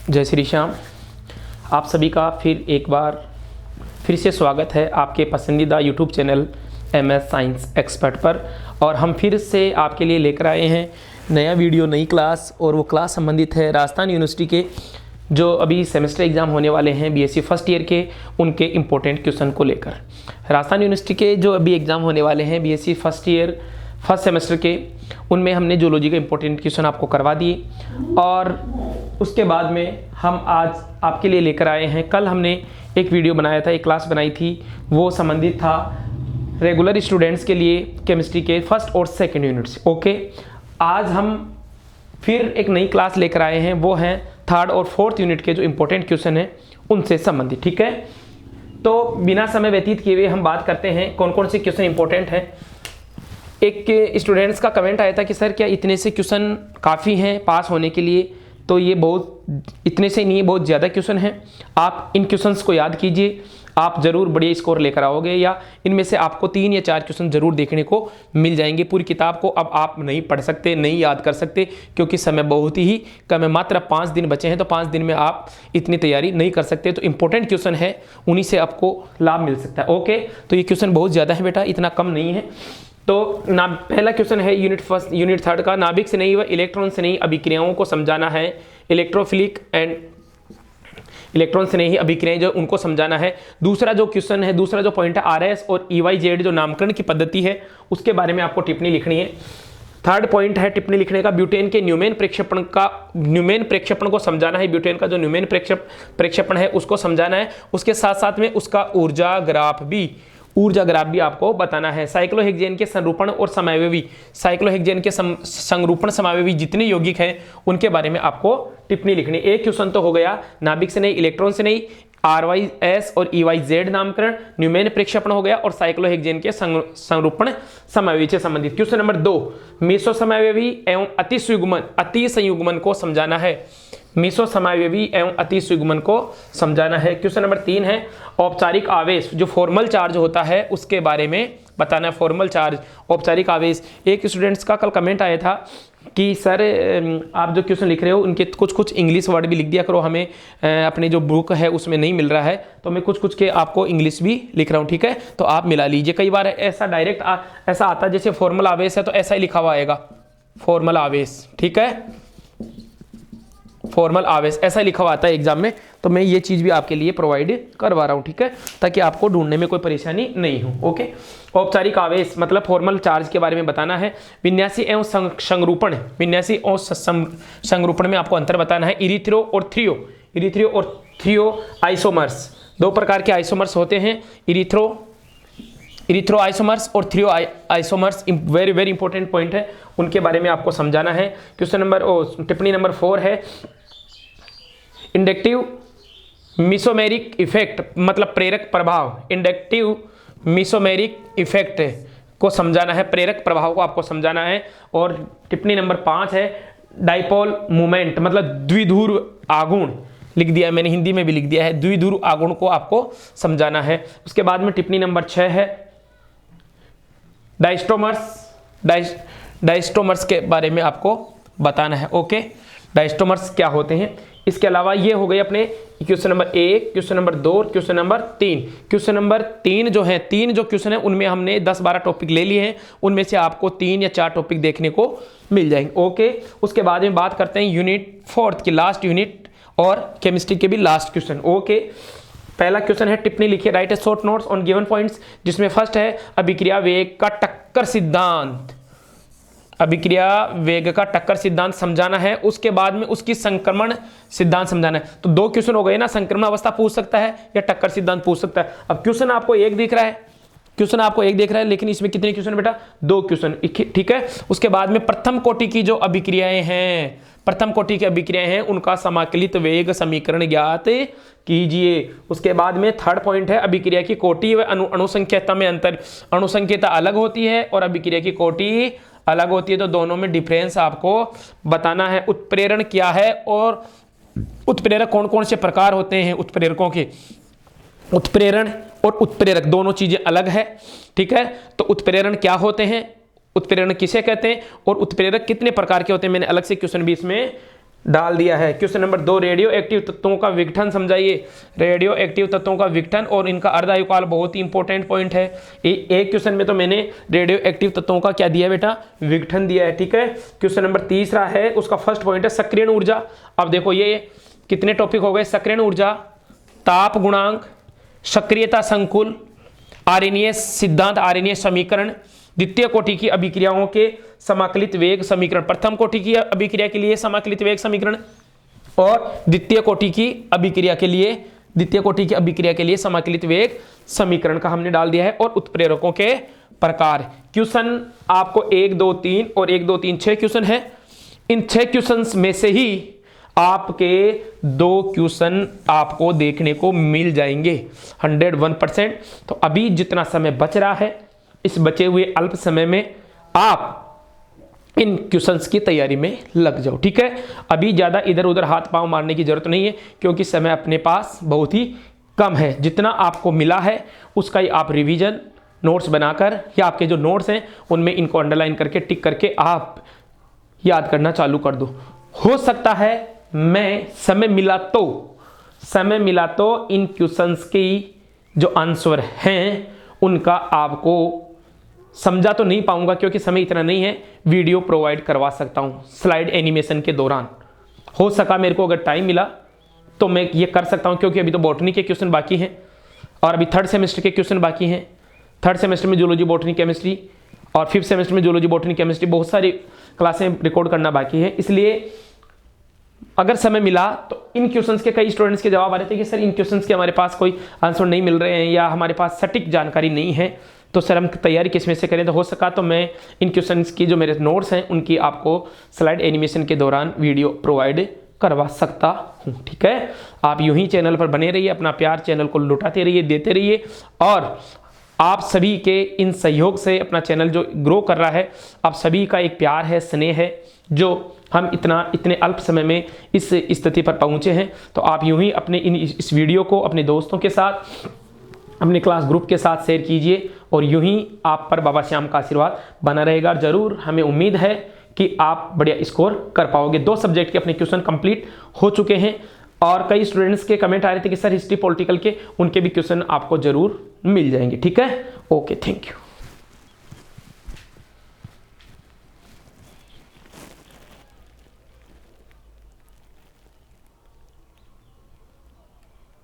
जय श्री श्याम। आप सभी का फिर से स्वागत है आपके पसंदीदा YouTube channel MS science expert पर। और हम फिर से आपके लिए लेकर आए हैं नया वीडियो, नई क्लास। और वो क्लास संबंधित है राजस्थान यूनिवर्सिटी के जो अभी सेमेस्टर एग्ज़ाम होने वाले हैं BSc फर्स्ट ईयर के, उनके इम्पोर्टेंट क्वेश्चन को लेकर। राजस्थान यूनिवर्सिटी के जो अभी एग्ज़ाम होने वाले हैं BSc फर्स्ट सेमेस्टर के, उनमें हमने जूलॉजी के इम्पोर्टेंट क्वेश्चन आपको करवा दिए। और उसके बाद में हम आज आपके लिए लेकर आए हैं, कल हमने एक वीडियो बनाया था, एक क्लास बनाई थी, वो संबंधित था रेगुलर स्टूडेंट्स के लिए केमिस्ट्री के फर्स्ट और सेकंड यूनिट्स। ओके, आज हम फिर एक नई क्लास लेकर आए हैं, वो हैं थर्ड और फोर्थ यूनिट के जो इम्पोर्टेंट क्वेश्चन हैं उनसे संबंधित। ठीक है, तो बिना समय व्यतीत किए हुए हम बात करते हैं कौन कौन से क्वेश्चन इंपॉर्टेंट हैं। एक स्टूडेंट्स का कमेंट आया था कि सर क्या इतने से क्वेश्चन काफ़ी हैं पास होने के लिए? तो ये इतने से नहीं, बहुत ज़्यादा क्वेश्चन हैं। आप इन क्वेश्चंस को याद कीजिए, आप ज़रूर बढ़िया स्कोर लेकर आओगे, या इनमें से आपको 3 या 4 क्वेश्चन ज़रूर देखने को मिल जाएंगे। पूरी किताब को अब आप नहीं पढ़ सकते, नहीं याद कर सकते, क्योंकि समय बहुत ही कम है, मात्र 5 दिन बचे हैं। तो 5 दिन में आप इतनी तैयारी नहीं कर सकते। तो इंपॉर्टेंट क्वेश्चन है, उन्हीं से आपको लाभ मिल सकता है। ओके, तो ये क्वेश्चन बहुत ज़्यादा है बेटा, इतना कम नहीं है। तो पहला क्वेश्चन है यूनिट थर्ड का, नाभिक से नहीं व इलेक्ट्रॉन से नहीं अभिक्रियाओं को समझाना है। इलेक्ट्रोफिलिक एंड इलेक्ट्रॉन से नहीं अभिक्रियाएं जो उनको समझाना है। दूसरा जो क्वेश्चन है, दूसरा जो पॉइंट है, RS और EYZ जो नामकरण की पद्धति है उसके बारे में आपको टिप्पणी लिखनी है। थर्ड पॉइंट है टिप्पणी लिखने का, ब्यूटेन के न्यूमेन प्रेक्षेपण को समझाना है। ब्यूटेन का जो न्यूमेन प्रेक्षेपण है उसको समझाना है। उसके साथ साथ में उसका ऊर्जा ग्राफ भी आपको बताना है। साइक्लोहेक्सेन के संरूपण और समावयवी, साइक्लोहेक्सेन के संरूपण समावयवी जितने यौगिक हैं उनके बारे में आपको टिप्पणी लिखनी। एक क्वेश्चन तो हो गया, नाभिक से नहीं, इलेक्ट्रॉन से नहीं, RYS और EYZ नामकरण, न्यूमेन प्रेक्षेपण हो गया, और साइक्लोहेक्सेन के संरूपण समावयवी से संबंधित। क्वेश्चन नंबर 2, मेसो समावयवी एवं अति संयुग्मन को समझाना है। मेसो समावयवी एवं अति संयुग्मन को समझाना है। क्वेश्चन नंबर 3 है, औपचारिक आवेश जो फॉर्मल चार्ज होता है उसके बारे में बताना है। फॉर्मल चार्ज, औपचारिक आवेश। एक स्टूडेंट्स का कल कमेंट आया था कि सर आप जो क्वेश्चन लिख रहे हो उनके कुछ इंग्लिश वर्ड भी लिख दिया करो, हमें अपने जो बुक है उसमें नहीं मिल रहा है, तो मैं कुछ के आपको इंग्लिश भी लिख रहा हूँ। ठीक है, तो आप मिला लीजिए। कई बार ऐसा डायरेक्ट ऐसा आता है, जैसे फॉर्मल आवेश है तो ऐसा ही लिखा हुआ आएगा, फॉर्मल आवेश। ठीक है, फॉर्मल आवेश ऐसा लिखा हुआ आता है एग्जाम में, तो मैं ये चीज़ भी आपके लिए प्रोवाइड करवा रहा हूँ। ठीक है, ताकि आपको ढूंढने में कोई परेशानी नहीं हो। ओके, औपचारिक आवेश मतलब फॉर्मल चार्ज के बारे में बताना है। विन्यासी एवं संरूपण, विन्यासी और संरूपण में आपको अंतर बताना है। इरिथ्रो और थ्रियो आइसोमर्स, 2 प्रकार के आइसोमर्स होते हैं, इरिथ्रो आइसोमर्स और threo isomers. Very very important point है, उनके बारे में आपको समझाना है। टिप्पणी नंबर 4 है, इंडक्टिव मिसोमेरिक इफेक्ट मतलब प्रेरक प्रभाव। इंडक्टिव मिसोमेरिक इफेक्ट को समझाना है, प्रेरक प्रभाव को आपको समझाना है। और टिप्पणी नंबर 5 है, डाइपोल मूवमेंट मतलब द्विध्रुव आघूर्ण, लिख दिया है मैंने, हिंदी में भी लिख दिया है, द्विध्रुव आघूर्ण को आपको समझाना है। उसके बाद में टिप्पणी नंबर 6 है, डायस्टोमर्स के बारे में आपको बताना है। ओके, डायस्टोमर्स क्या होते हैं। इसके अलावा ये हो गए अपने क्वेश्चन नंबर 1, क्वेश्चन नंबर 2 और क्वेश्चन नंबर 3। क्वेश्चन नंबर 3 जो है, 3 जो क्वेश्चन है उनमें हमने 10-12 टॉपिक ले लिए हैं, उनमें से आपको 3 या 4 टॉपिक देखने को मिल जाएंगे। ओके, उसके बाद में बात करते हैं यूनिट 4 की लास्ट यूनिट और केमिस्ट्री के भी लास्ट क्वेश्चन। ओके, पहला क्वेश्चन है, टिप्पणी लिखिए, right A short notes on given points, जिसमें फर्स्ट है अभिक्रिया वेग का टक्कर सिद्धांत। अभिक्रिया वेग का टक्कर सिद्धांत समझाना है। उसके बाद में उसकी संक्रमण सिद्धांत समझाना है। तो 2 क्वेश्चन हो गए ना, संक्रमण अवस्था पूछ सकता है या टक्कर सिद्धांत पूछ सकता है। अब क्वेश्चन आपको एक दिख रहा है, लेकिन इसमें कितने क्वेश्चन बेटा? 2 क्वेश्चन। ठीक है, उसके बाद में प्रथम कोटि की जो अभिक्रियाएं हैं उनका समाकलित वेग समीकरण ज्ञात कीजिए। उसके बाद में थर्ड पॉइंट है, अभिक्रिया की कोटि व अणुसंख्यता में अंतर। अणुसंख्यता अलग होती है और अभिक्रिया की कोटि अलग होती है, तो दोनों में डिफरेंस आपको बताना है। उत्प्रेरण क्या है और उत्प्रेरक कौन कौन से प्रकार होते हैं उत्प्रेरकों के। उत्प्रेरण और उत्प्रेरक दोनों चीजें अलग है। ठीक है, तो उत्प्रेरण क्या होते हैं, उत्प्रेरण किसे कहते हैं और उत्प्रेरक कितने प्रकार के होते हैं, मैंने अलग से क्वेश्चन भी इसमें डाल दिया है। क्वेश्चन नंबर 2, रेडियो एक्टिव तत्वों का विघटन समझाइए। रेडियो एक्टिव तत्वों का विघटन और इनका अर्धायुकाल बहुत ही इंपॉर्टेंट पॉइंट है। एक क्वेश्चन में तो मैंने रेडियो एक्टिव तत्वों का क्या दिया है बेटा, विघटन दिया है, ठीक है। क्वेश्चन नंबर 3 है, उसका फर्स्ट पॉइंट है सक्रियण ऊर्जा। अब देखो ये कितने टॉपिक हो गए, सक्रियण ऊर्जा, ताप गुणांक, सक्रियता संकुल, आरएनए सिद्धांत, आरएनए समीकरण, द्वितीय कोटि की अभिक्रियाओं के समाकलित वेग समीकरण, प्रथम कोटि की अभिक्रिया के लिए समाकलित वेग समीकरण और द्वितीय कोटि की अभिक्रिया के लिए समाकलित वेग समीकरण का हमने डाल दिया है। और उत्प्रेरकों के प्रकार। क्वेश्चन आपको 1 2 3 और 1 2 3 6 क्वेश्चन है। इन 6 क्वेश्चन में से ही आपके 2 क्वेश्चन आपको देखने को मिल जाएंगे 101%। तो अभी जितना समय बच रहा है, इस बचे हुए अल्प समय में आप इन क्वेश्चंस की तैयारी में लग जाओ, ठीक है। अभी ज़्यादा इधर उधर हाथ पांव मारने की जरूरत नहीं है, क्योंकि समय अपने पास बहुत ही कम है। जितना आपको मिला है उसका ही आप रिवीजन नोट्स बनाकर, या आपके जो नोट्स हैं उनमें इनको अंडरलाइन करके टिक करके आप याद करना चालू कर दो। हो सकता है मैं समय मिला तो इन क्वेश्चंस की जो आंसर हैं उनका आपको समझा तो नहीं पाऊंगा, क्योंकि समय इतना नहीं है। वीडियो प्रोवाइड करवा सकता हूं स्लाइड एनिमेशन के दौरान। हो सका मेरे को अगर टाइम मिला तो मैं ये कर सकता हूं, क्योंकि अभी तो बॉटनी के क्वेश्चन बाकी हैं और अभी 3rd सेमेस्टर के क्वेश्चन बाकी हैं। 3rd सेमेस्टर में जूलॉजी, बॉटनी, केमिस्ट्री और 5th सेमेस्टर में जूलॉजी, बॉटनी, केमिस्ट्री, बहुत सारी क्लासें रिकॉर्ड करना बाकी है। इसलिए अगर समय मिला तो इन क्वेश्चंस के कई स्टूडेंट्स के जवाब आ रहे थे कि सर इन क्वेश्चंस के हमारे पास कोई आंसर नहीं मिल रहे हैं या हमारे पास सटीक जानकारी नहीं है, तो सर हम तैयारी किस में से करें। तो हो सका तो मैं इन क्वेश्चंस की जो मेरे नोट्स हैं उनकी आपको स्लाइड एनिमेशन के दौरान वीडियो प्रोवाइड करवा सकता हूँ, ठीक है। आप यूं ही चैनल पर बने रहिए, अपना प्यार चैनल को लुटाते रहिए, देते रहिए। और आप सभी के इन सहयोग से अपना चैनल जो ग्रो कर रहा है, आप सभी का एक प्यार है, स्नेह है, जो हम इतने अल्प समय में इस स्थिति पर पहुंचे हैं। तो आप यूं ही अपने इस वीडियो को अपने दोस्तों के साथ, अपने क्लास ग्रुप के साथ शेयर कीजिए और यूं ही आप पर बाबा श्याम का आशीर्वाद बना रहेगा। जरूर हमें उम्मीद है कि आप बढ़िया स्कोर कर पाओगे। 2 सब्जेक्ट के अपने क्वेश्चन कंप्लीट हो चुके हैं और कई स्टूडेंट्स के कमेंट आ रहे थे कि सर हिस्ट्री पॉलिटिकल के, उनके भी क्वेश्चन आपको जरूर मिल जाएंगे, ठीक है। Okay, thank you.